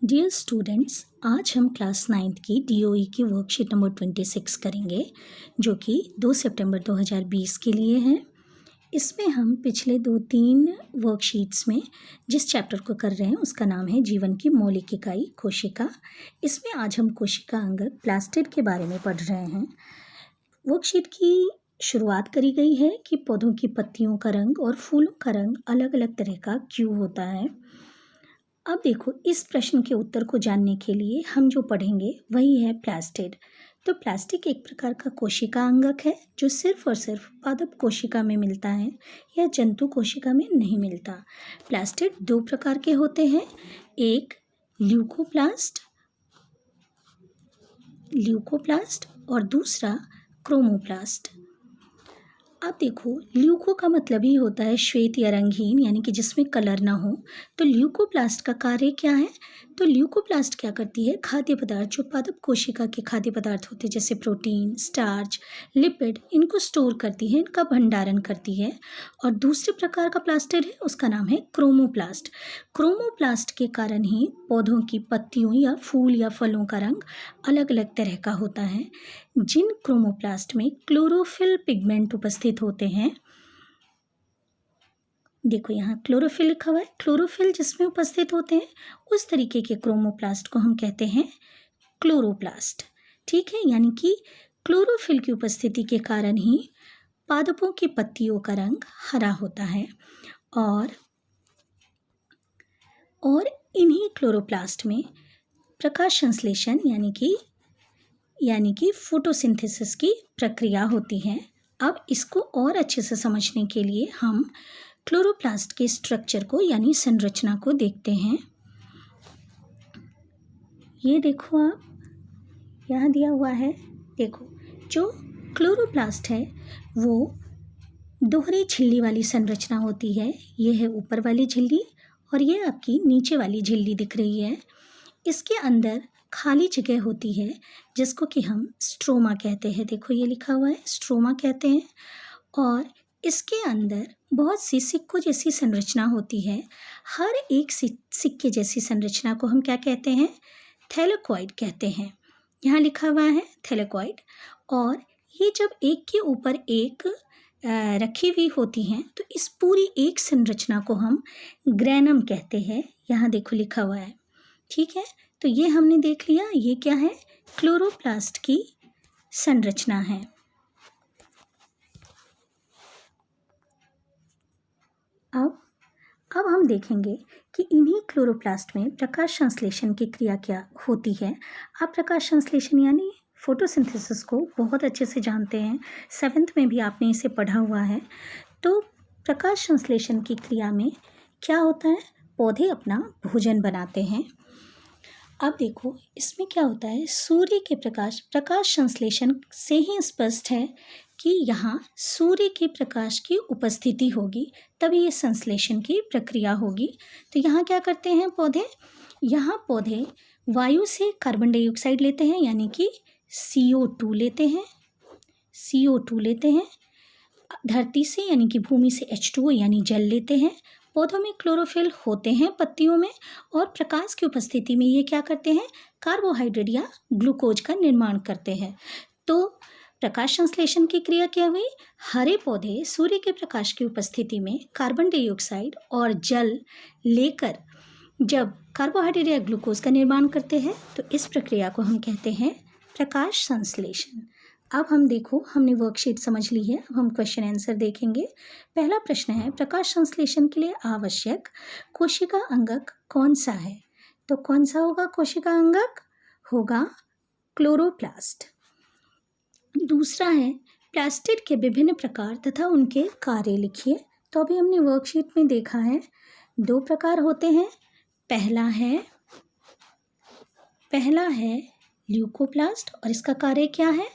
Dear students, आज हम class 9th की डीओई की वर्कशीट नंबर 26 करेंगे जो कि 2 सितंबर 2020 के लिए है। इसमें हम पिछले 2-3 वर्कशीट्स में जिस चैप्टर को कर रहे हैं उसका नाम है जीवन की मौलिक इकाई कोशिका। इसमें आज हम कोशिका अंगक प्लास्टिड के बारे में पढ़ रहे हैं। वर्कशीट की शुरुआत करी गई है कि पौधों की पत्तियों का रंग और फूलों का रंग अलग अलग तरह का क्यों होता है। अब देखो, इस प्रश्न के उत्तर को जानने के लिए हम जो पढ़ेंगे वही है प्लास्टिड। तो प्लास्टिक एक प्रकार का कोशिका अंगक है जो सिर्फ और सिर्फ पादप कोशिका में मिलता है या जंतु कोशिका में नहीं मिलता। प्लास्टिड 2 प्रकार के होते हैं, एक ल्यूकोप्लास्ट और दूसरा क्रोमोप्लास्ट। अब देखो, ल्यूको का मतलब ही होता है श्वेत या रंगहीन, यानी कि जिसमें कलर ना हो। तो ल्यूकोप्लास्ट का कार्य क्या है? तो ल्यूकोप्लास्ट क्या करती है, खाद्य पदार्थ जो पादप कोशिका के खाद्य पदार्थ होते हैं जैसे प्रोटीन, स्टार्च, लिपिड, इनको स्टोर करती है, इनका भंडारण करती है। और दूसरे प्रकार का प्लास्टिड है, उसका नाम है क्रोमोप्लास्ट। क्रोमोप्लास्ट के कारण ही पौधों की पत्तियों या फूल या फलों का रंग अलग अलग तरह का होता है। जिन क्रोमोप्लास्ट में क्लोरोफिल पिगमेंट उपस्थित होते हैं, देखो यहाँ क्लोरोफिल लिखा हुआ है, क्लोरोफिल जिसमें उपस्थित होते हैं उस तरीके के क्रोमोप्लास्ट को हम कहते हैं क्लोरोप्लास्ट। ठीक है, यानी कि क्लोरोफिल की उपस्थिति के कारण ही पादपों की पत्तियों का रंग हरा होता है। और इन्हीं क्लोरोप्लास्ट में प्रकाश संश्लेषण यानी कि फोटोसिंथेसिस की प्रक्रिया होती है। अब इसको और अच्छे से समझने के लिए हम क्लोरोप्लास्ट के स्ट्रक्चर को यानी संरचना को देखते हैं। ये देखो, आप यहाँ दिया हुआ है, देखो जो क्लोरोप्लास्ट है वो दोहरी झिल्ली वाली संरचना होती है। ये है ऊपर वाली झिल्ली और ये आपकी नीचे वाली झिल्ली दिख रही है। इसके अंदर खाली जगह होती है जिसको कि हम स्ट्रोमा कहते हैं। देखो ये लिखा हुआ है, स्ट्रोमा कहते हैं। और इसके अंदर बहुत सी सिक्कों जैसी संरचना होती है। हर एक सिक्के जैसी संरचना को हम क्या कहते हैं, थैलेकॉइड कहते हैं। यहाँ लिखा हुआ है थैलेकॉइड। और ये जब एक के ऊपर एक रखी हुई होती हैं तो इस पूरी एक संरचना को हम ग्रैनम कहते हैं। यहाँ देखो लिखा हुआ है, ठीक है। तो ये हमने देख लिया, ये क्या है, क्लोरोप्लास्ट की संरचना है। अब हम देखेंगे कि इन्हीं क्लोरोप्लास्ट में प्रकाश संश्लेषण की क्रिया क्या होती है। आप प्रकाश संश्लेषण यानी फोटोसिंथेसिस को बहुत अच्छे से जानते हैं, 7th में भी आपने इसे पढ़ा हुआ है। तो प्रकाश संश्लेषण की क्रिया में क्या होता है, पौधे अपना भोजन बनाते हैं। अब देखो, इसमें क्या होता है, सूर्य के प्रकाश संश्लेषण से ही स्पष्ट है कि यहाँ सूर्य के प्रकाश की उपस्थिति होगी तभी ये संश्लेषण की प्रक्रिया होगी। तो यहाँ क्या करते हैं पौधे, यहाँ पौधे वायु से कार्बन डाइऑक्साइड लेते हैं यानी कि CO2 लेते हैं, धरती से यानी कि भूमि से H2O यानी जल लेते हैं। पौधों में क्लोरोफिल होते हैं पत्तियों में, और प्रकाश की उपस्थिति में ये क्या करते हैं, कार्बोहाइड्रेट या ग्लूकोज का निर्माण करते हैं। तो प्रकाश संश्लेषण की क्रिया क्या हुई, हरे पौधे सूर्य के प्रकाश की उपस्थिति में कार्बन डाइऑक्साइड और जल लेकर जब कार्बोहाइड्रेट या ग्लूकोज का निर्माण करते हैं तो इस प्रक्रिया को हम कहते हैं प्रकाश संश्लेषण। अब हम देखो, हमने वर्कशीट समझ ली है, अब हम क्वेश्चन आंसर देखेंगे। पहला प्रश्न है, प्रकाश संश्लेषण के लिए आवश्यक कोशिका अंगक कौन सा है? तो कौन सा होगा कोशिका अंगक, होगा क्लोरोप्लास्ट। दूसरा है, प्लास्टिड के विभिन्न प्रकार तथा उनके कार्य लिखिए। तो अभी हमने वर्कशीट में देखा है 2 प्रकार होते हैं। पहला है ल्यूकोप्लास्ट और इसका कार्य क्या है,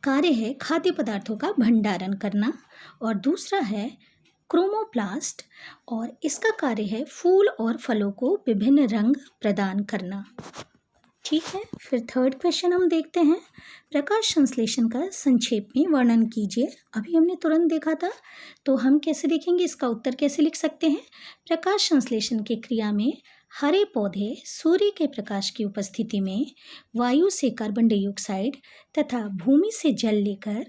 कार्य है खाद्य पदार्थों का भंडारण करना। और दूसरा है क्रोमोप्लास्ट और इसका कार्य है फूल और फलों को विभिन्न रंग प्रदान करना। ठीक है, फिर थर्ड क्वेश्चन हम देखते हैं, प्रकाश संश्लेषण का संक्षेप में वर्णन कीजिए। अभी हमने तुरंत देखा था, तो हम कैसे देखेंगे, इसका उत्तर कैसे लिख सकते हैं, प्रकाश संश्लेषण की क्रिया में हरे पौधे सूर्य के प्रकाश की उपस्थिति में वायु से कार्बन डाइऑक्साइड तथा भूमि से जल लेकर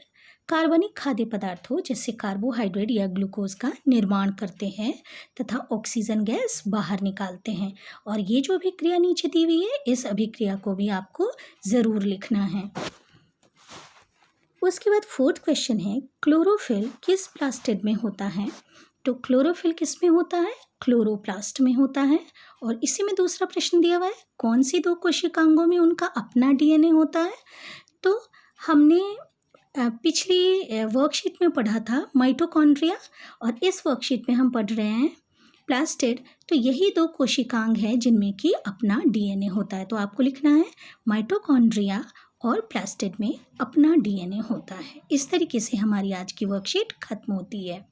कार्बनिक खाद्य पदार्थों जैसे कार्बोहाइड्रेट या ग्लूकोज का निर्माण करते हैं तथा ऑक्सीजन गैस बाहर निकालते हैं। और ये जो अभिक्रिया नीचे दी हुई है, इस अभिक्रिया को भी आपको ज़रूर लिखना है। उसके बाद फोर्थ क्वेश्चन है, क्लोरोफिल किस प्लास्टिड में होता है? तो क्लोरोफिल किस में होता है? क्लोरोप्लास्ट में होता है। और इसी में दूसरा प्रश्न दिया हुआ है, कौन सी दो कोशिकांगों में उनका अपना डीएनए होता है? तो हमने पिछली वर्कशीट में पढ़ा था माइटोकॉन्ड्रिया, और इस वर्कशीट में हम पढ़ रहे हैं प्लास्टिड। तो यही दो कोशिकांग है जिनमें कि अपना डीएनए होता है। तो आपको लिखना है माइटोकॉन्ड्रिया और प्लास्टिड में अपना डीएनए होता है। इस तरीके से हमारी आज की वर्कशीट खत्म होती है।